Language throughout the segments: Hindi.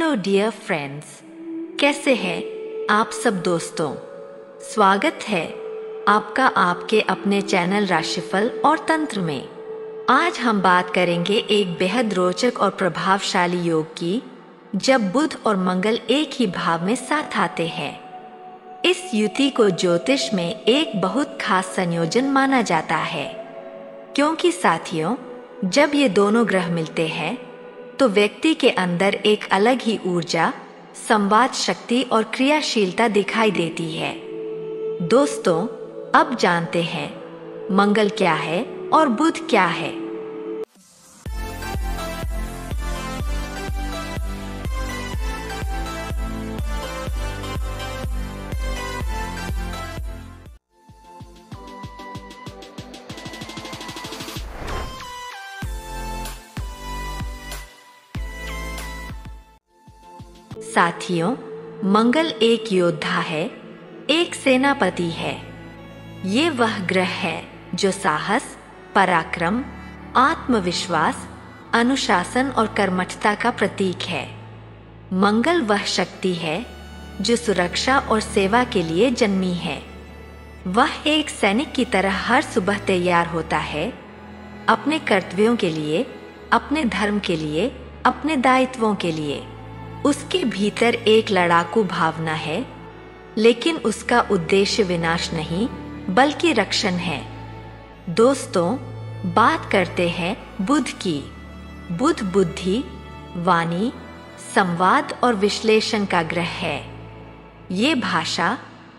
हेलो डियर फ्रेंड्स, कैसे हैं आप सब दोस्तों। स्वागत है आपका आपके अपने चैनल राशिफल और तंत्र में। आज हम बात करेंगे एक बेहद रोचक और प्रभावशाली योग की, जब बुध और मंगल एक ही भाव में साथ आते हैं। इस युति को ज्योतिष में एक बहुत खास संयोजन माना जाता है, क्योंकि साथियों, जब ये दोनों ग्रह मिलते हैं तो व्यक्ति के अंदर एक अलग ही ऊर्जा, संवाद शक्ति और क्रियाशीलता दिखाई देती है। दोस्तों, अब जानते हैं मंगल क्या है और बुध क्या है। साथियों, मंगल एक योद्धा है, एक सेनापति है। ये वह ग्रह है जो साहस, पराक्रम, आत्मविश्वास, अनुशासन और कर्मठता का प्रतीक है। मंगल वह शक्ति है जो सुरक्षा और सेवा के लिए जन्मी है। वह एक सैनिक की तरह हर सुबह तैयार होता है, अपने कर्तव्यों के लिए, अपने धर्म के लिए, अपने दायित्वों के लिए। उसके भीतर एक लड़ाकू भावना है, लेकिन उसका उद्देश्य विनाश नहीं बल्कि रक्षण है। दोस्तों, बात करते हैं बुध की। बुध बुद्धि, वाणी, संवाद और विश्लेषण का ग्रह है। ये भाषा,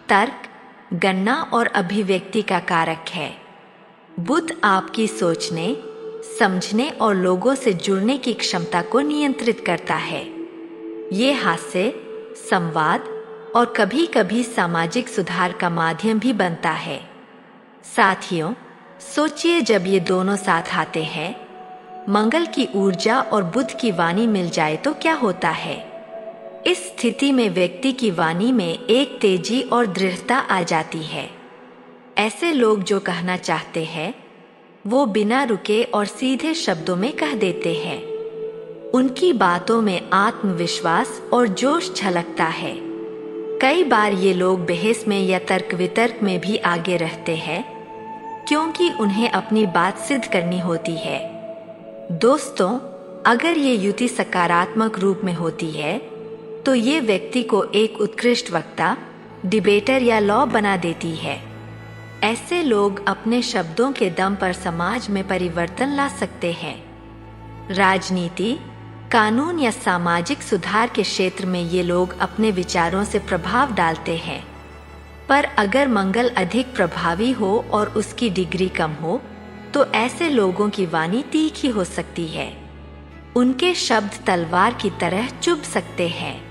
तर्क, गणना और अभिव्यक्ति का कारक है। बुध आपकी सोचने, समझने और लोगों से जुड़ने की क्षमता को नियंत्रित करता है। ये हास्य, संवाद और कभी-कभी सामाजिक सुधार का माध्यम भी बनता है। साथियों, सोचिए, जब ये दोनों साथ आते हैं, मंगल की ऊर्जा और बुध की वाणी मिल जाए तो क्या होता है। इस स्थिति में व्यक्ति की वाणी में एक तेजी और दृढ़ता आ जाती है। ऐसे लोग जो कहना चाहते हैं वो बिना रुके और सीधे शब्दों में कह देते हैं। उनकी बातों में आत्मविश्वास और जोश झलकता है। कई बार ये लोग बहस में या तर्क वितर्क में भी आगे रहते हैं, क्योंकि उन्हें अपनी बात सिद्ध करनी होती है। दोस्तों, अगर ये युति सकारात्मक रूप में होती है तो ये व्यक्ति को एक उत्कृष्ट वक्ता, डिबेटर या लॉ बना देती है। ऐसे लोग अपने शब्दों के दम पर समाज में परिवर्तन ला सकते हैं। राजनीति, कानून या सामाजिक सुधार के क्षेत्र में ये लोग अपने विचारों से प्रभाव डालते हैं। पर अगर मंगल अधिक प्रभावी हो और उसकी डिग्री कम हो तो ऐसे लोगों की वाणी तीखी हो सकती है। उनके शब्द तलवार की तरह चुभ सकते हैं।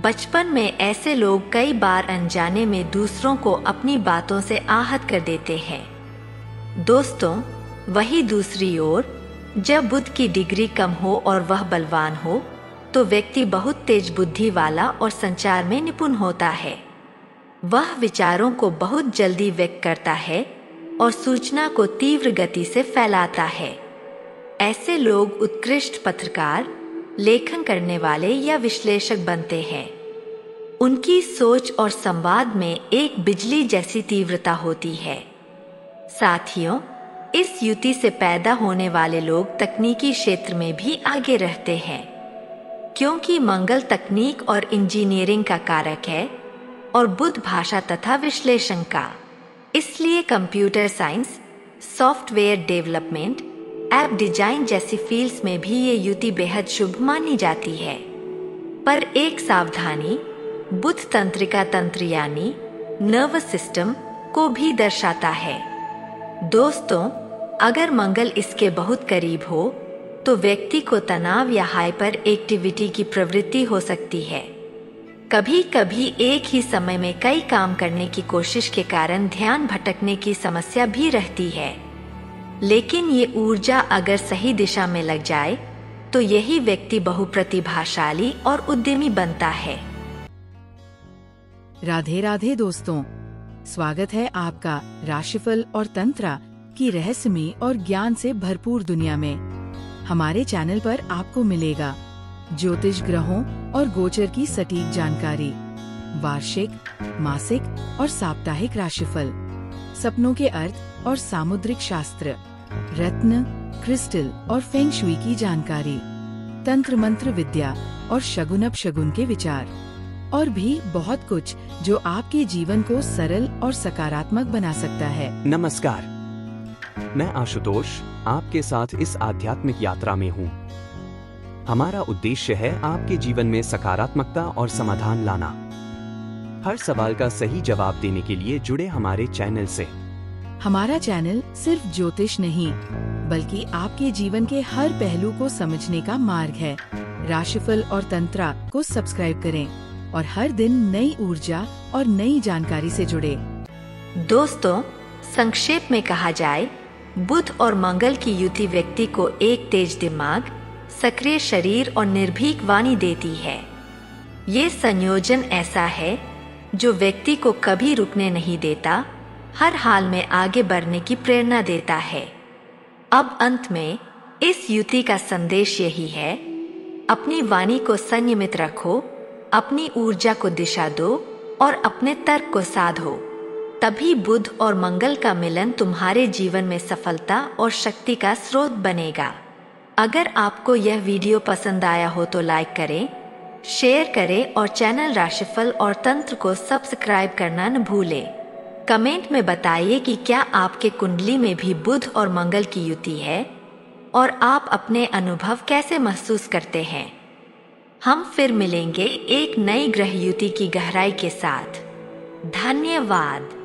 बचपन में ऐसे लोग कई बार अनजाने में दूसरों को अपनी बातों से आहत कर देते हैं। दोस्तों, वही दूसरी ओर, जब बुध की डिग्री कम हो और वह बलवान हो तो व्यक्ति बहुत तेज बुद्धि वाला और संचार में निपुण होता है। वह विचारों को बहुत जल्दी व्यक्त करता है और सूचना को तीव्र गति से फैलाता है। ऐसे लोग उत्कृष्ट पत्रकार, लेखन करने वाले या विश्लेषक बनते हैं। उनकी सोच और संवाद में एक बिजली जैसी तीव्रता होती है। साथियों, इस युति से पैदा होने वाले लोग तकनीकी क्षेत्र में भी आगे रहते हैं, क्योंकि मंगल तकनीक और इंजीनियरिंग का कारक है और बुध भाषा तथा विश्लेषण का। इसलिए computer science, software development, app design जैसी फील्ड्स में भी ये युति बेहद शुभ मानी जाती है। पर एक सावधानी, बुध तंत्रिका तंत्र यानी नर्वस सिस्टम को भी दर्शाता है। दोस्तों, अगर मंगल इसके बहुत करीब हो तो व्यक्ति को तनाव या हाइपर एक्टिविटी की प्रवृत्ति हो सकती है। कभी कभी एक ही समय में कई काम करने की कोशिश के कारण ध्यान भटकने की समस्या भी रहती है। लेकिन ये ऊर्जा अगर सही दिशा में लग जाए तो यही व्यक्ति बहुप्रतिभाशाली और उद्यमी बनता है। राधे राधे दोस्तों, स्वागत है आपका राशिफल और तंत्र की रहस्यमय और ज्ञान से भरपूर दुनिया में। हमारे चैनल पर आपको मिलेगा ज्योतिष ग्रहों, और गोचर की सटीक जानकारी, वार्षिक, मासिक और साप्ताहिक राशिफल, सपनों के अर्थ और सामुद्रिक शास्त्र, रत्न, क्रिस्टल और फेंग शुई की जानकारी, तंत्र मंत्र विद्या और शगुन अपशगुन के विचार, और भी बहुत कुछ जो आपके जीवन को सरल और सकारात्मक बना सकता है। नमस्कार, मैं आशुतोष आपके साथ इस आध्यात्मिक यात्रा में हूँ। हमारा उद्देश्य है आपके जीवन में सकारात्मकता और समाधान लाना। हर सवाल का सही जवाब देने के लिए जुड़े हमारे चैनल से। हमारा चैनल सिर्फ ज्योतिष नहीं, बल्कि आपके जीवन के हर पहलू को समझने का मार्ग है। राशिफल और तंत्रा को सब्सक्राइब करें और हर दिन नई ऊर्जा और नई जानकारी से जुड़े। दोस्तों, संक्षेप में कहा जाए, बुध और मंगल की युति व्यक्ति को एक तेज दिमाग, सक्रिय शरीर और निर्भीक वाणी देती है। ये संयोजन ऐसा है जो व्यक्ति को कभी रुकने नहीं देता, हर हाल में आगे बढ़ने की प्रेरणा देता है। अब अंत में इस युति का संदेश यही है, अपनी वाणी को संयमित रखो, अपनी ऊर्जा को दिशा दो और अपने तर्क को साधो। तभी बुध और मंगल का मिलन तुम्हारे जीवन में सफलता और शक्ति का स्रोत बनेगा। अगर आपको यह वीडियो पसंद आया हो तो लाइक करें, शेयर करें और चैनल राशिफल और तंत्र को सब्सक्राइब करना न भूलें। कमेंट में बताइए कि क्या आपके कुंडली में भी बुध और मंगल की युति है और आप अपने अनुभव कैसे महसूस करते हैं। हम फिर मिलेंगे एक नई ग्रह युति की गहराई के साथ। धन्यवाद।